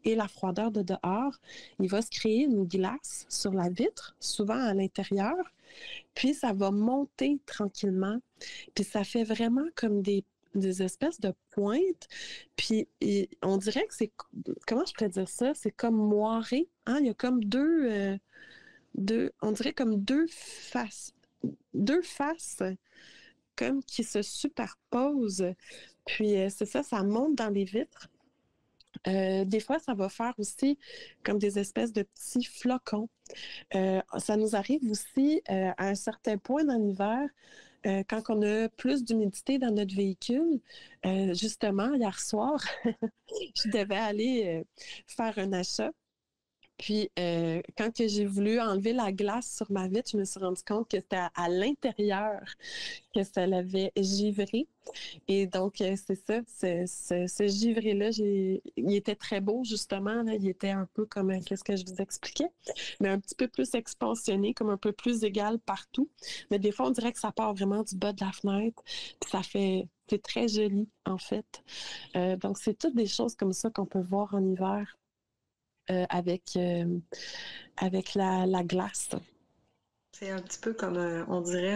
et la froideur de dehors, il va se créer une glace sur la vitre, souvent à l'intérieur, puis ça va monter tranquillement, puis ça fait vraiment comme des espèces de pointes, puis on dirait que c'est, comment je pourrais dire ça, c'est comme moiré, hein? Il y a comme on dirait comme deux faces comme qui se superposent, puis c'est ça, ça monte dans les vitres. Des fois, ça va faire aussi comme des espèces de petits flocons. Ça nous arrive aussi à un certain point dans l'hiver, quand on a plus d'humidité dans notre véhicule. Justement, hier soir, je devais aller faire un achat. Puis, quand que j'ai voulu enlever la glace sur ma vitre, je me suis rendu compte que c'était à l'intérieur que ça l'avait givré. Et donc, c'est ça, ce givré-là, il était très beau, justement. Là. Il était un peu comme, qu'est-ce que je vous expliquais, mais un petit peu plus expansionné, comme un peu plus égal partout. Mais des fois, on dirait que ça part vraiment du bas de la fenêtre. Puis c'est très joli, en fait. Donc, c'est toutes des choses comme ça qu'on peut voir en hiver avec la glace. C'est un petit peu comme, on dirait,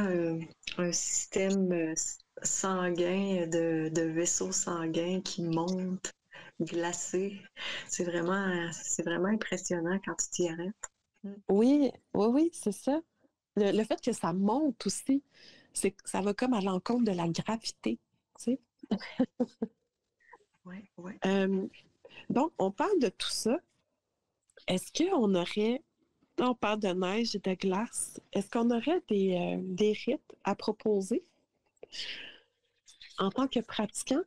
un système sanguin, de vaisseaux sanguins qui montent, glacés. C'est vraiment impressionnant quand tu t'y arrêtes. Oui, oui, oui, c'est ça. Le fait que ça monte aussi, ça va comme à l'encontre de la gravité, tu sais. Oui, oui. Donc, on parle de tout ça. Est-ce qu'on aurait, là, on parle de neige et de glace, est-ce qu'on aurait des rites à proposer en tant que pratiquant?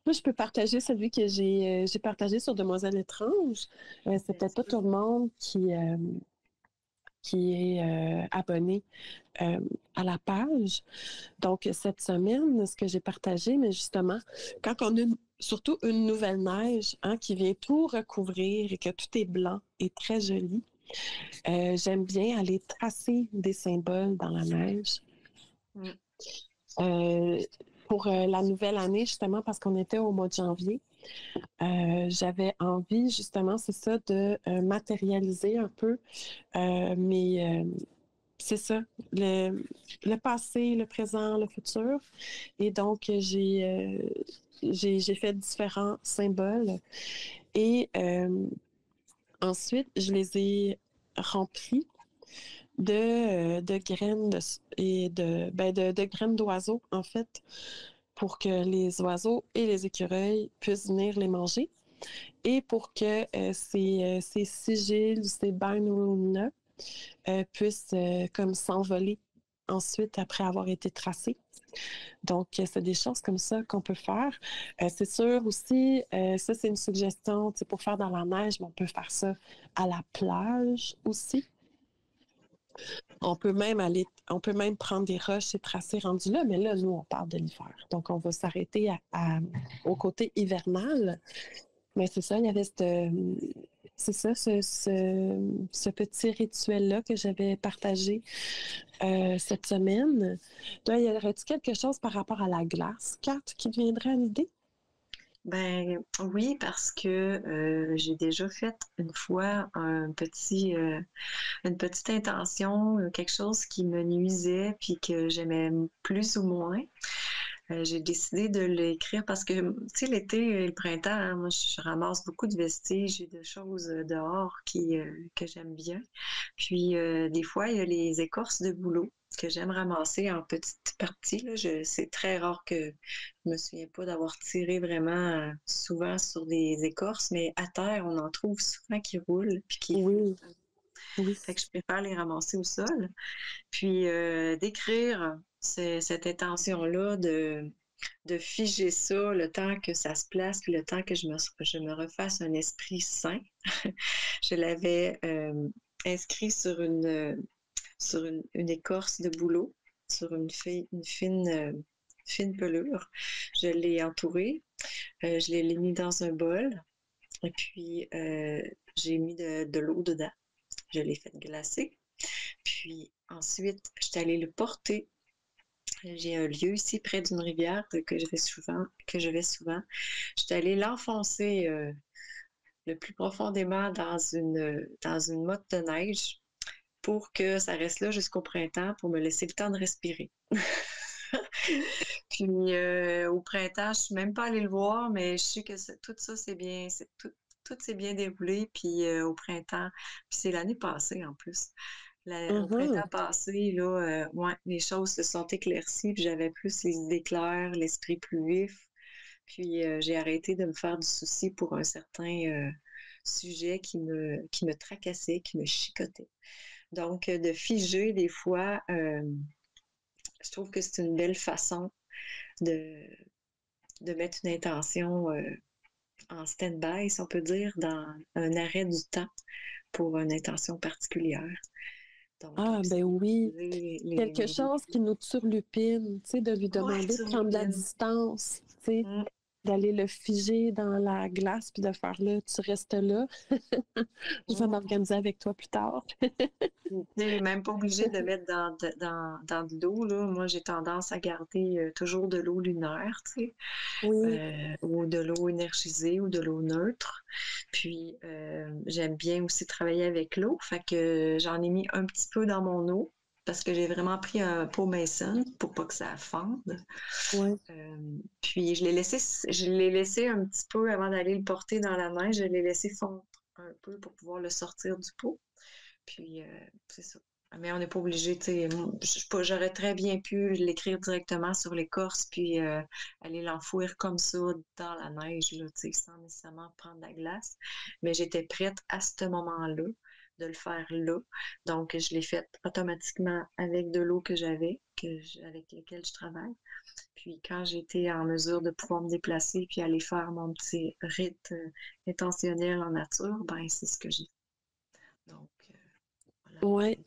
Moi, je peux partager celui que j'ai partagé sur Demoiselle étrange. C'est peut-être pas tout le monde qui est abonné à la page. Donc, cette semaine, ce que j'ai partagé, mais justement, quand on a surtout une nouvelle neige qui vient tout recouvrir et que tout est blanc et très joli, j'aime bien aller tracer des symboles dans la neige. Pour la nouvelle année, justement, parce qu'on était au mois de janvier, j'avais envie, justement, c'est ça, de matérialiser un peu c'est ça, le passé, le présent, le futur. Et donc, j'ai fait différents symboles. Et ensuite, je les ai remplis de graines de graines d'oiseaux, en fait, pour que les oiseaux et les écureuils puissent venir les manger et pour que ces sigils, ces banners puissent comme s'envoler ensuite après avoir été tracés. Donc, c'est des choses comme ça qu'on peut faire. C'est sûr aussi, ça c'est une suggestion pour faire dans la neige, mais on peut faire ça à la plage aussi. On peut même prendre des roches et tracer rendu là, mais là, nous, on parle de l'hiver. Donc, on va s'arrêter au côté hivernal. Mais c'est ça, il y avait c'est ça, ce petit rituel-là que j'avais partagé cette semaine. Toi, y aurait-il quelque chose par rapport à la glace, Kat, qui te viendrait à l'idée? Ben oui, parce que j'ai déjà fait une fois une petite intention, quelque chose qui me nuisait puis que j'aimais plus ou moins. J'ai décidé de l'écrire parce que, tu sais, l'été et le printemps, hein, moi, je ramasse beaucoup de vestiges et de choses dehors que j'aime bien. Puis, des fois, il y a les écorces de bouleau que j'aime ramasser en petites parties. Là. C'est très rare que je me souviens pas d'avoir tiré vraiment souvent sur des écorces, mais à terre, on en trouve souvent qui roulent puis qui Oui. Oui. Fait que je préfère les ramasser au sol. Puis d'écrire cette intention-là de figer ça le temps que ça se place, puis le temps que je me refasse un esprit sain. Je l'avais inscrit sur une écorce de bouleau, sur une fine pelure. Je l'ai entouré, je l'ai mis dans un bol, et puis j'ai mis de l'eau dedans. Je l'ai fait glacer. Puis ensuite, je suis allée le porter J'ai un lieu ici près d'une rivière que je vais souvent. Je suis allée l'enfoncer le plus profondément dans une motte de neige pour que ça reste là jusqu'au printemps pour me laisser le temps de respirer. Puis au printemps, je suis même pas allée le voir, mais je sais que tout ça, c'est bien, tout s'est bien déroulé. Puis au printemps, puis c'est l'année passée en plus. Au printemps passé, là, ouais, les choses se sont éclaircies, puis j'avais plus les idées claires, l'esprit plus vif. Puis j'ai arrêté de me faire du souci pour un certain sujet qui me tracassait, qui me chicotait. Donc, de figer des fois, je trouve que c'est une belle façon de mettre une intention en stand-by, si on peut dire, dans un arrêt du temps pour une intention particulière. Donc, ben oui, quelque chose qui nous turlupine, tu sais, de lui demander de prendre de la distance, tu sais, d'aller le figer dans la glace puis de faire là, tu restes là. Je vais m'organiser avec toi plus tard. Tu n'es même pas obligé de mettre dans de l'eau, là. Moi, j'ai tendance à garder toujours de l'eau lunaire, tu sais, ou de l'eau énergisée ou de l'eau neutre. Puis, j'aime bien aussi travailler avec l'eau, fait que j'en ai mis un petit peu dans mon eau parce que j'ai vraiment pris un pot mason pour pas que ça fende. Ouais. Puis, je l'ai laissé un petit peu avant d'aller le porter dans la neige, je l'ai laissé fondre un peu pour pouvoir le sortir du pot. Puis, c'est ça. Mais on n'est pas obligé, tu sais, j'aurais très bien pu l'écrire directement sur l'écorce puis aller l'enfouir comme ça dans la neige, là, tu sais, sans nécessairement prendre de la glace. Mais j'étais prête à ce moment-là de le faire là. Donc, je l'ai fait automatiquement avec de l'eau que j'avais, avec laquelle je travaille. Puis, quand j'étais en mesure de pouvoir me déplacer puis aller faire mon petit rite intentionnel en nature, ben c'est ce que j'ai fait. Donc, oui,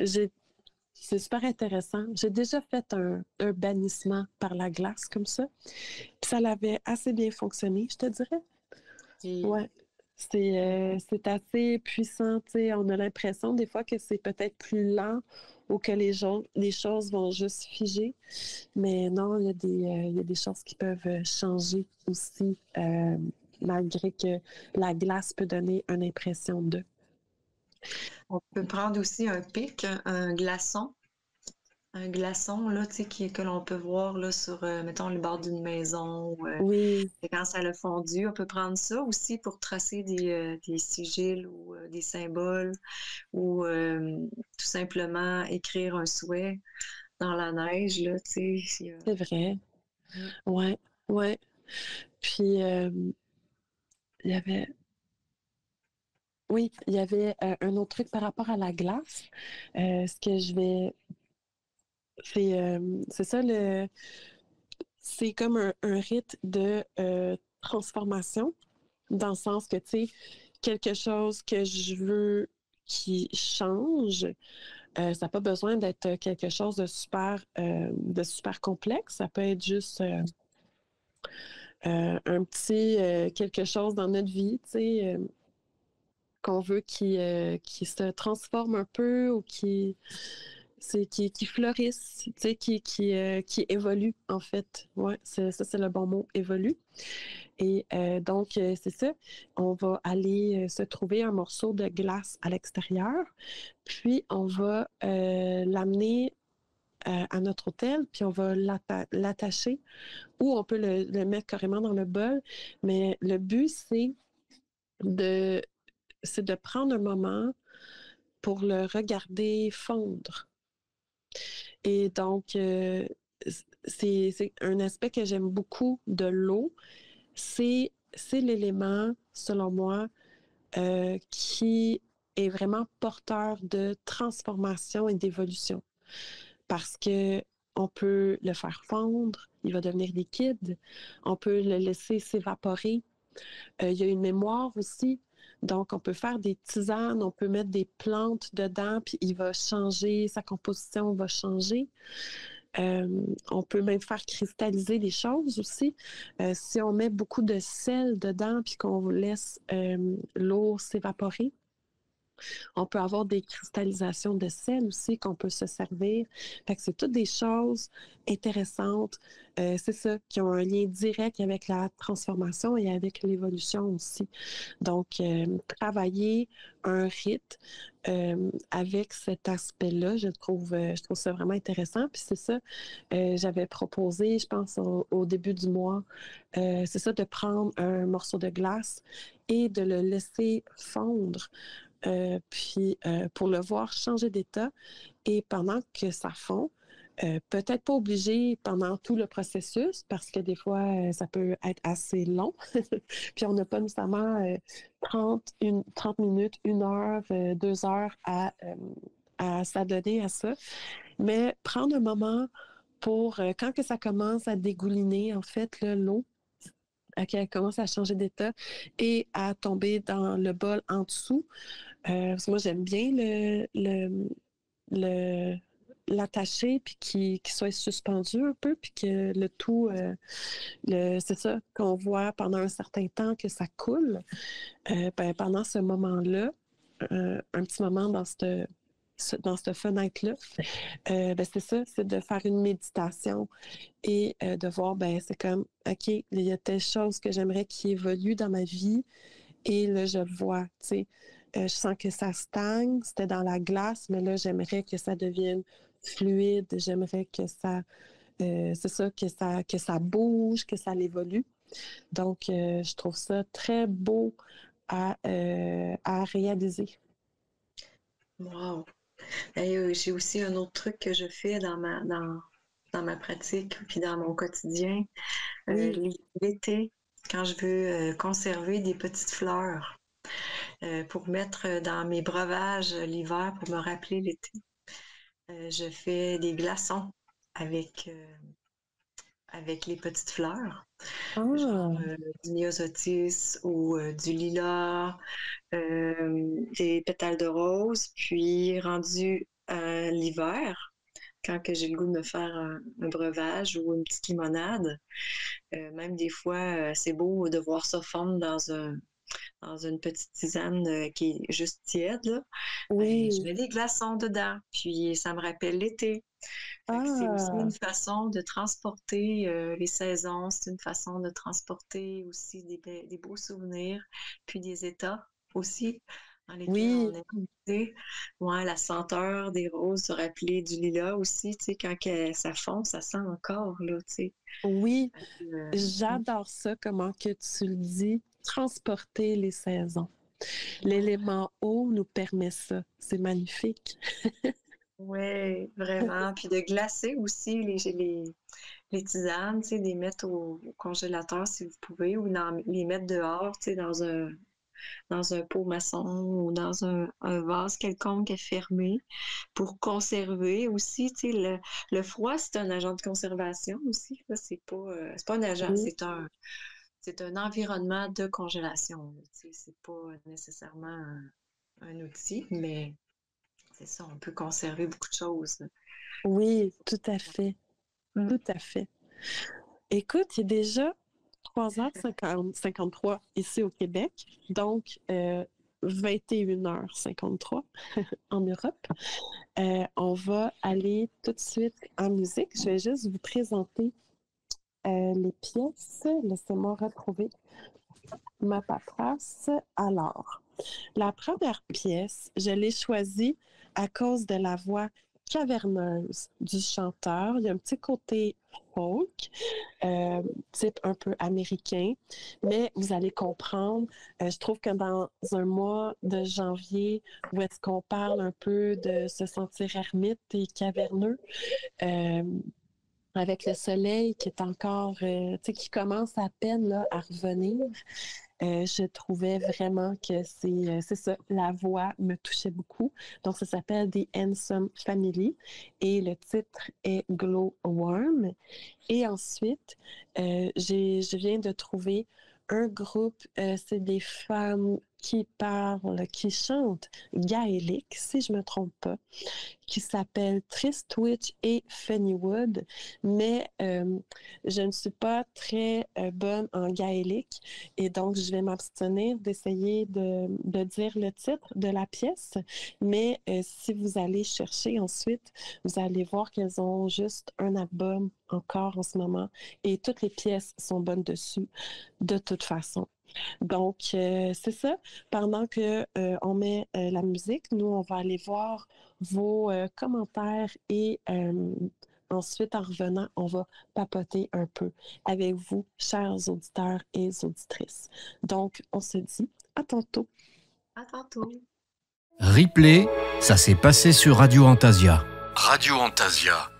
c'est super intéressant. J'ai déjà fait un bannissement par la glace comme ça. Puis ça l'avait assez bien fonctionné, je te dirais. Oui. C'est assez puissant. T'sais. On a l'impression des fois que c'est peut-être plus lent ou que les choses vont juste figer. Mais non, il y a des choses qui peuvent changer aussi, malgré que la glace peut donner une impression de. On peut prendre aussi un pic, un glaçon. Un glaçon, là, tu sais, que l'on peut voir, là, sur, mettons, le bord d'une maison. Oui. Et quand ça a fondu, on peut prendre ça aussi pour tracer des sigils ou des symboles ou tout simplement écrire un souhait dans la neige, là, tu sais. C'est vrai. Ouais, ouais. Puis, il y avait... Oui, il y avait un autre truc par rapport à la glace. Ce que je vais... C'est ça, c'est comme un rite de transformation, dans le sens que, tu sais, quelque chose que je veux qui change, ça n'a pas besoin d'être quelque chose de super complexe. Ça peut être juste un petit quelque chose dans notre vie, tu sais, qu'on veut qui se transforme un peu ou qui fleurisse, tu sais, qui évolue, en fait. Ouais, ça, c'est le bon mot, évolue. Et donc, c'est ça. On va aller se trouver un morceau de glace à l'extérieur, puis on va l'amener à notre hôtel, puis on va l'attacher, ou on peut le mettre carrément dans le bol. Mais le but, c'est de prendre un moment pour le regarder fondre. Et donc, c'est un aspect que j'aime beaucoup de l'eau. C'est l'élément, selon moi, qui est vraiment porteur de transformation et d'évolution. Parce que on peut le faire fondre, il va devenir liquide, on peut le laisser s'évaporer. Il y a une mémoire aussi, donc on peut faire des tisanes, on peut mettre des plantes dedans, puis il va changer, sa composition va changer. On peut même faire cristalliser les choses aussi. Si on met beaucoup de sel dedans puis qu'on laisse l'eau s'évaporer, On peut avoir des cristallisations de sel aussi qu'on peut se servir. Fait que c'est toutes des choses intéressantes. C'est ça, qui ont un lien direct avec la transformation et avec l'évolution aussi. Donc, travailler un rite avec cet aspect-là, je trouve ça vraiment intéressant. Puis c'est ça, j'avais proposé, je pense, au début du mois, c'est ça, de prendre un morceau de glace et de le laisser fondre. Puis pour le voir changer d'état et pendant que ça fond, peut-être pas obligé pendant tout le processus parce que des fois, ça peut être assez long. Puis on n'a pas nécessairement 30 minutes, 1 heure, 2 heures à s'adonner à ça. Mais prendre un moment pour, quand que ça commence à dégouliner, en fait, là, l'eau, qu'elle commence à changer d'état et à tomber dans le bol en dessous. Parce que moi, j'aime bien l'attacher puis qu'il soit suspendu un peu puis que le tout, c'est ça, qu'on voit pendant un certain temps que ça coule. Pendant ce moment-là, un petit moment dans cette fenêtre-là, c'est ça, c'est de faire une méditation et de voir, c'est comme, OK, il y a telle chose que j'aimerais qui évolue dans ma vie et là, je vois, tu sais, je sens que ça stagne, c'était dans la glace, mais là, j'aimerais que ça devienne fluide, j'aimerais que ça, c'est ça, que ça bouge, que ça évolue. Donc, je trouve ça très beau à réaliser. Wow! Et j'ai aussi un autre truc que je fais dans ma pratique puis dans mon quotidien. Oui. L'été, quand je veux conserver des petites fleurs pour mettre dans mes breuvages l'hiver pour me rappeler l'été, je fais des glaçons avec les petites fleurs, genre du myosotis ou du lilas, des pétales de rose, puis rendu l'hiver, quand que j'ai le goût de me faire un breuvage ou une petite limonade, même des fois, c'est beau de voir ça fondre dans une petite tisane qui est juste tiède, là. Oui. Je mets des glaçons dedans, puis ça me rappelle l'été. C'est aussi une façon de transporter les saisons, c'est une façon de transporter aussi des beaux souvenirs, puis des états aussi dans lesquels on est invité. Ouais, la senteur des roses, se rappeler du lilas aussi, tu sais, quand ça fond, ça sent encore, là, tu sais. Oui, j'adore ça, comment que tu le dis, transporter les saisons. L'élément eau nous permet ça. C'est magnifique. Oui, vraiment. Puis de glacer aussi les tisanes, tu sais, les mettre au congélateur si vous pouvez, ou les mettre dehors, tu sais, dans un pot maçon ou dans un vase quelconque fermé pour conserver aussi, tu sais, le froid, c'est un agent de conservation aussi. C'est pas un agent, c'est un environnement de congélation. Tu sais, c'est pas nécessairement un outil, mais c'est ça, on peut conserver beaucoup de choses. Oui, tout à fait. Tout à fait. Écoute, il est déjà 3h53 ici au Québec, donc 21h53 en Europe. On va aller tout de suite en musique. Je vais juste vous présenter les pièces. Laissez-moi retrouver ma paperasse. Alors, la première pièce, je l'ai choisie à cause de la voix caverneuse du chanteur. Il y a un petit côté folk, type un peu américain, mais vous allez comprendre. Je trouve que dans un mois de janvier, où est-ce qu'on parle un peu de se sentir ermite et caverneux, avec le soleil qui est encore, qui commence à peine là, à revenir, je trouvais vraiment que c'est ça, la voix me touchait beaucoup. Donc, ça s'appelle The Handsome Family et le titre est Glow Worm. Et ensuite, je viens de trouver un groupe, c'est des femmes qui chante gaélique, si je ne me trompe pas, qui s'appelle Tristwitch et Fennywood, mais je ne suis pas très bonne en gaélique et donc je vais m'abstenir d'essayer de dire le titre de la pièce, mais si vous allez chercher ensuite, vous allez voir qu'elles ont juste un album encore en ce moment et toutes les pièces sont bonnes dessus de toute façon. Donc, c'est ça. Pendant que on met la musique, nous, on va aller voir vos commentaires et ensuite, en revenant, on va papoter un peu avec vous, chers auditeurs et auditrices. Donc, on se dit à tantôt. À tantôt. Replay, ça s'est passé sur Radio Antasia. Radio Antasia.